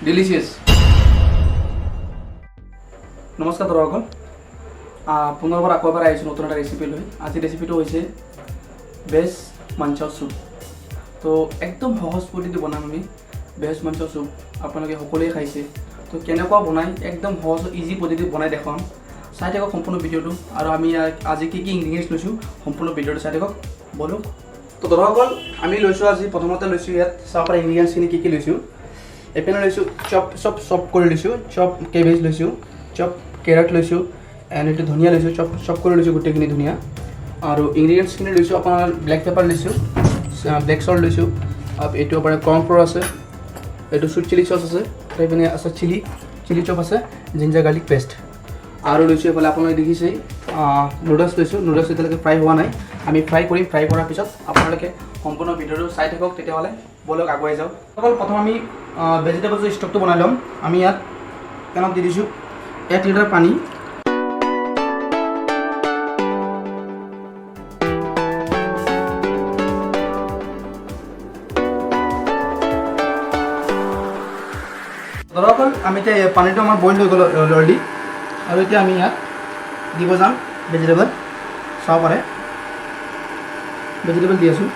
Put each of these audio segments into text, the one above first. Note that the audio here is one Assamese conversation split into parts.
ডিলিচিয়াছ। নমস্কাৰ দৰ্শকসকল, পুনৰবাৰ আকৌ এবাৰ আহিছোঁ নতুন এটা ৰেচিপি লৈ। আজি ৰেচিপিটো হৈছে ভেজ মাঞ্চাও চুপ। তো একদম সহজ পদ্ধতি বনাম আমি ভেজ মাঞ্চাও চুপ। আপোনালোকে সকলোৱে খাইছে, তো কেনেকুৱা বনাই একদম সহজ ইজি পদ্ধতি বনাই দেখুৱাম। চাই থাকক সম্পূৰ্ণ ভিডিঅ'টো, আৰু আমি আজি কি ইনগ্ৰিডিয়েণ্টছ লৈছোঁ সম্পূৰ্ণ ভিডিঅ'টো চাই থাকক। বলক। তো দৰ্শকসকল, আমি লৈছোঁ আজি প্ৰথমতে লৈছোঁ ইয়াত চাব পৰা ইনগ্ৰিডিয়েণ্টছখিনি কি লৈছোঁ। এইপিনে লৈছোঁ চপ কৰি লৈছোঁ, চপ কেবেজ লৈছোঁ, চপ কেৰট লৈছোঁ, এণ্ড এইটো ধনিয়া লৈছোঁ, চপ কৰি লৈছোঁ গোটেইখিনি ধনিয়া। আৰু ইনগ্ৰিডিয়েণ্টছখিনি লৈছোঁ আপোনাৰ ব্লেক পেপাৰ লৈছোঁ, ব্লেক চল্ট লৈছোঁ, এইটো আপোনাৰ কৰ্ণফ্ল'ৰ আছে, এইটো চুইট চিলি চচ আছে, এইপিনে আছে চিলি চপ আছে, জিঞ্জাৰ গাৰ্লিক পেষ্ট। আৰু লৈছোঁ এইফালে আপোনালোকে দেখিছেই নুডলছ লৈছোঁ। নুডলছ এতিয়ালৈকে ফ্ৰাই হোৱা নাই, আমি ফ্ৰাই কৰিম। ফ্ৰাই কৰাৰ পিছত আপোনালোকে সম্পূৰ্ণ ভিডিঅ'টো চাই থাকক। তেতিয়াহ'লে বলক আগুৱাই যাওঁ। অকল প্ৰথম আমি ভেজিটেবলছৰ ষ্টকটো বনাই ল'ম। আমি ইয়াত পেনত দি দিছোঁ 1 লিটাৰ পানী। দৰকাৰ আমি এতিয়া পানীটো আমাৰ বইল হৈ গ'ল অলৰেডি, আৰু এতিয়া আমি ইয়াত দিব যাম ভেজিটেবল। চাব পাৰে ভেজিটেবল দি আছোঁ।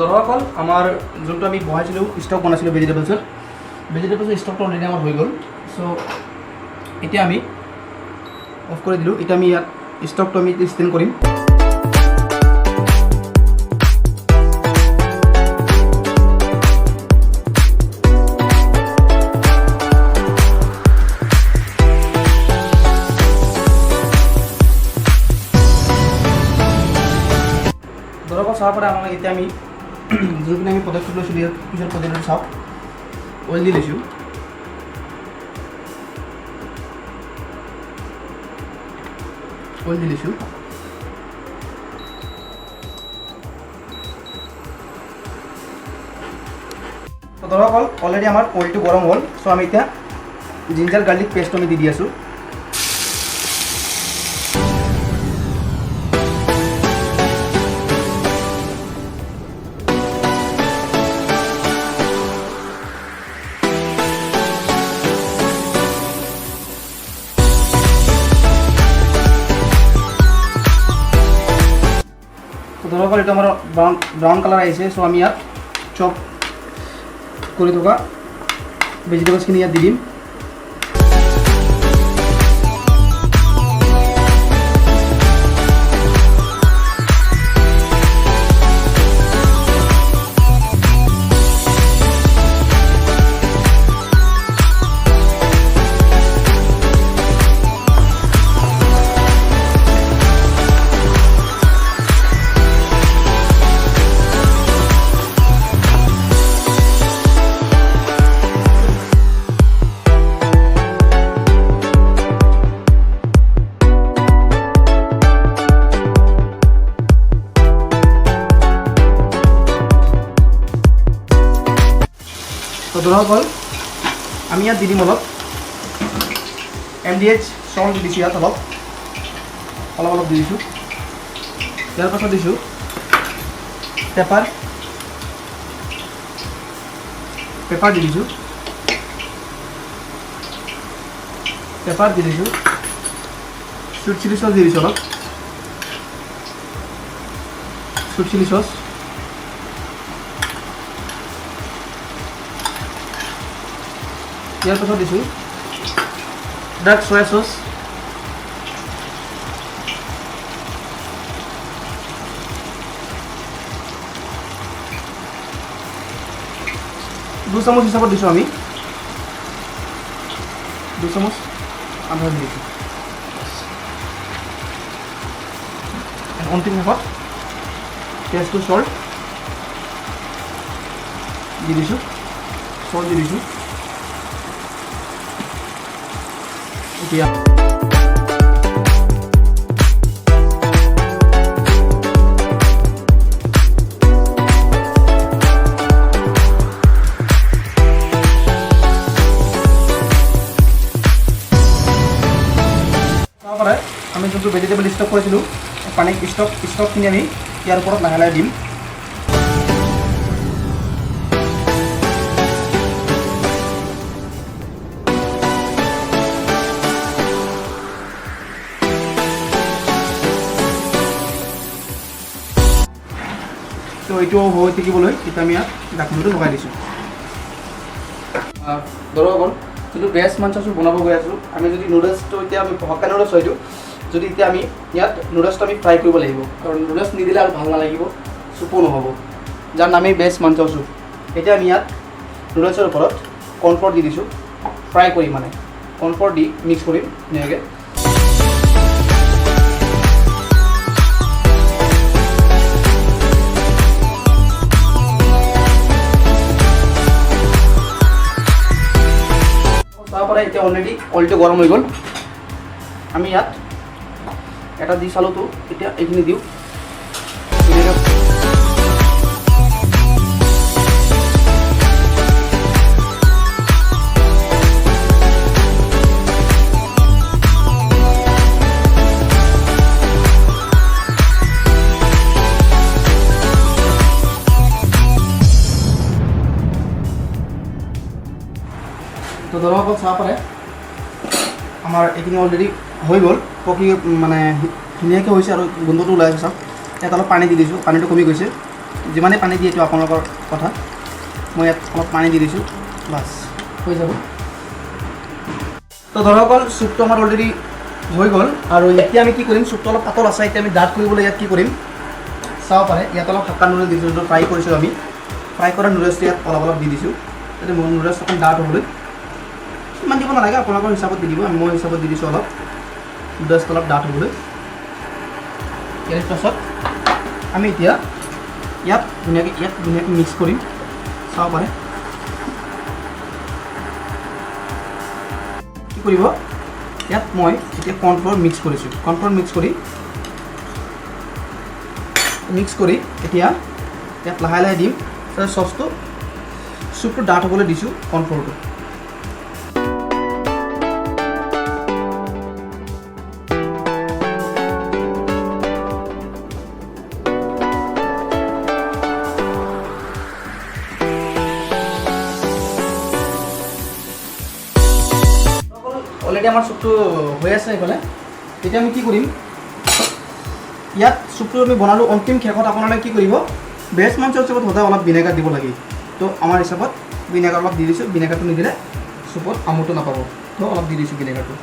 দৰ্শকসকল, আমাৰ যোনটো আমি বহাইছিলোঁ ষ্টক বনাইছিলোঁ ভেজিটেবলছৰ ষ্টকটো অলৰেডি আমাৰ হৈ গ'ল। চ' এতিয়া আমি অফ কৰি দিলোঁ। এতিয়া আমি ইয়াত ষ্টকটো আমি ষ্টেণ্ড কৰিম। দৰ্শক চাব পাৰে আমাক এতিয়া আমি যোনখিনি আমি পদক্ষেপ লৈছিলোঁ ইয়াত পিছৰ পদ্ধতিটো চাওক। অইল দি লৈছোঁ, দৰ্শকসকল অলৰেডি আমাৰ অইলটো গৰম হ'ল। চ' আমি এতিয়া জিঞ্জাৰ গাৰ্লিক পেষ্টটো আমি দি আছোঁ। দৰ্শকসকল, এইটো আমাৰ ব্ৰাউন কালাৰ আহিছে। চ' আমি ইয়াত চপ কৰি থকা ভেজিটেবলছখিনি ইয়াত দি দিম। তো দৰ্শকসকল, আমি ইয়াত দি দিম অলপ MDH চল্ট দি দিছোঁ। ইয়াত অলপ দি দিছোঁ। ইয়াৰ পাছত দিছোঁ পেপাৰ দি দিছোঁ। চুইট চিলি চচ দি দিছোঁ, অলপ চুইট চিলি চচ। ইয়াৰ পাছত দিছোঁ ডাৰ্ক চয়া চচ, 2 চামুচ হিচাপত দিছোঁ আমি, 2 চামুচ আধা দি দিছোঁ। অন্তিম শেষত টেষ্টটো চল্ট দি দিছোঁ, এতিয়া তারপরে আমি যোনটো ভেজিটেবল স্টক কৰিছিলোঁ পানী স্টকখিনি আমি ইয়াৰ ওপৰত লাহে লাহে দিম। তো এইটো হৈ থাকিবলৈ এতিয়া আমি ইয়াত ঢাকনিটো লগাই দিছোঁ। ধৰক অকল যোনটো ভেজ মাঞ্চ চুপ বনাব গৈ আছোঁ, আমি যদি নুডলছটো এতিয়া আমি হক্কা নুডলছ হয়তো, যদি এতিয়া আমি ইয়াত নুডলছটো আমি ফ্ৰাই কৰিব লাগিব, কাৰণ নুডলছ নিদিলে আৰু ভাল নালাগিব, চুপো নহ'ব, যাৰ নামেই ভেজ মাঞ্চ চুপ। এতিয়া আমি ইয়াত নুডলছৰ ওপৰত কৰ্ণফ্ল'ৰ দি দিছোঁ, ফ্ৰাই কৰিম মানে কৰ্ণফ্ল'ৰ দি মিক্স কৰিম ধুনীয়াকৈ। তাৰপৰা এতিয়া অলৰেডি গৰম হৈ গ'ল, আমি ইয়াত এটা দি চালোঁতো, এতিয়া এইখিনি দিওঁ। তো ধৰক অকল চাহ পাৰে আমাৰ এইখিনি অলৰেডি হৈ গ'ল, পকি মানে ধুনীয়াকৈ হৈছে আৰু গোন্ধটো ওলাই আছে। চাওক ইয়াত অলপ পানী দি দিছোঁ, পানীটো কমি গৈছে, যিমানেই পানী দিয়ে এইটো আপোনালোকৰ কথা, মই ইয়াত অলপ পানী দি দিছোঁ, বাছ হৈ যাব। তো ধৰক অকল চুপটো আমাৰ অলৰেডি হৈ গ'ল, আৰু এতিয়া আমি কি কৰিম, চুপটো অলপ পাতল আছে, এতিয়া আমি ডাঠ কৰিবলৈ ইয়াত কি কৰিম চাব পাৰে, ইয়াত অলপ হাক্কা নুডলছ দিছোঁ, যোনটো ফ্ৰাই কৰিছোঁ আমি, ফ্ৰাই কৰা নুডলছটো ইয়াত অলপ অলপ দি দিছোঁ, যাতে মোৰ নুডলছ অকণ ডাঠ হ'বলৈ। ইমান দিব নালাগে, আপোনালোকৰ হিচাপত দি দিব, মই হিচাপত দি দিছোঁ অলপ, নুডলছটো অলপ ডাঠ হ'বলৈ। ইয়াৰ পাছত আমি এতিয়া ইয়াত ধুনীয়াকৈ মিক্স কৰিম, চাব পাৰে কি কৰিব, ইয়াত মই এতিয়া কৰ্ণফ্ল'ৰ মিক্স কৰিছোঁ, কৰ্ণফ্ল'ৰ মিক্স কৰি এতিয়া ইয়াত লাহে লাহে দিম, চচটো চুপটো ডাঠ হ'বলৈ দিছোঁ কৰ্ণফ্ল'ৰটো। অলৰেডি আমাৰ চুপটো হৈ আছে এইফালে, এতিয়া আমি কি কৰিম, ইয়াত চুপটো আমি বনালোঁ, অন্তিম শেষত আপোনালোকে কি কৰিব, ভেজ মাঞ্চৰ চুপত সদায় অলপ ভিনেগাৰ দিব লাগে, তো আমাৰ হিচাপত ভিনেগাৰ অলপ দি দিছোঁ, ভিনেগাৰটো নিদিলে চুপত আমোদটো নাপাব, তো অলপ দি দিছোঁ ভিনেগাৰটো।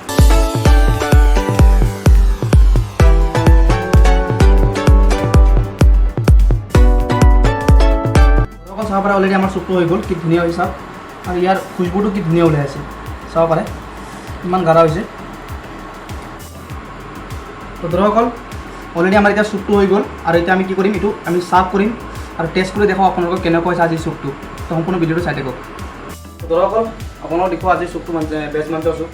চাব পাৰে অলৰেডি আমাৰ চুপটো হৈ গ'ল, কি ধুনীয়া হৈছে চাওক, আৰু ইয়াৰ খুচবুটো কি ধুনীয়া ওলাই আছে, চাব পাৰে ইমান গাঢ়া হৈছে। তো দৰ্শকসকল অলৰেডি আমাৰ এতিয়া চুপটো হৈ গ'ল, আৰু এতিয়া আমি কি কৰিম, এইটো আমি চাৰ্ভ কৰিম আৰু টেষ্ট কৰি দেখাওঁ আপোনালোকক কেনেকুৱা হৈছে আজিৰ চুপটো, তো সম্পূৰ্ণ ভিডিঅ'টো চাই থাকক। দৰ্শকসকল আপোনালোকক দেখুৱাওঁ আজিৰ চুপটো, ভেজ মাঞ্চৰ চুপ,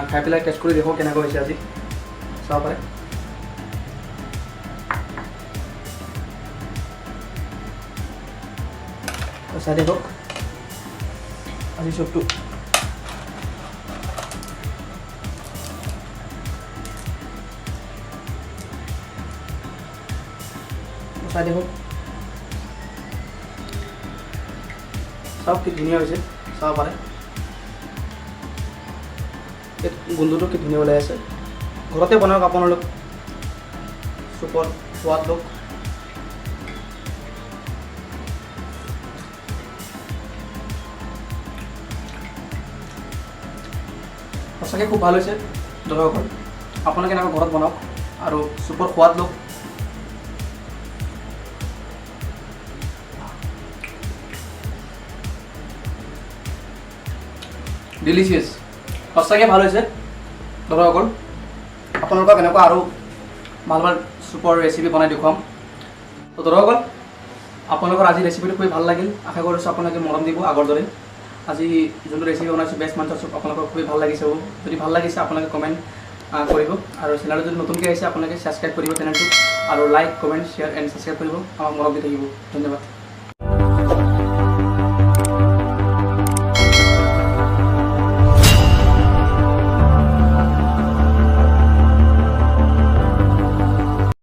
খাই পেলাই টেষ্ট কৰি দেখুৱাওঁ কেনেকুৱা হৈছে আজি, চাব পাৰে। চাই থাকক আজিৰ চুপটো। চাই দেখোন চাওক কি ধুনীয়া হৈছে, চাব পাৰে গোন্ধটো কি ধুনীয়া ওলাই আছে। ঘৰতে বনাওক আপোনালোক, চুপৰ সোৱাদ লওক। সঁচাকৈ খুব ভাল হৈছে দৰ্শকসকল, আপোনালোকে এনেকৈ ঘৰত বনাওক আৰু চুপৰ সোৱাদ লওক। ডিলিচিয়াছ, সঁচাকৈ ভাল হৈছে দৰ্শকসকল। আপোনালোকক এনেকুৱা আৰু ভাল ভাল চুপৰ ৰেচিপি বনাই দেখুৱাম। তো দৰ্শকসকল আপোনালোকৰ আজি ৰেচিপিটো খুবেই ভাল লাগিল, আশা কৰিছোঁ আপোনালোকে মৰম দিব আগৰ দৰে। আজি যোনটো ৰেচিপি বনাইছোঁ ভেজ মাঞ্চৰ চুপ, আপোনালোকৰ খুবেই ভাল লাগিছে। যদি ভাল লাগিছে আপোনালোকে কমেণ্ট কৰিব, আৰু চেনেলটো যদি নতুনকৈ আহিছে আপোনালোকে ছাবস্ক্ৰাইব কৰিব চেনেলটো, আৰু like comment share and subscribe কৰিব, আমাক মৰম দি থাকিব। ধন্যবাদ।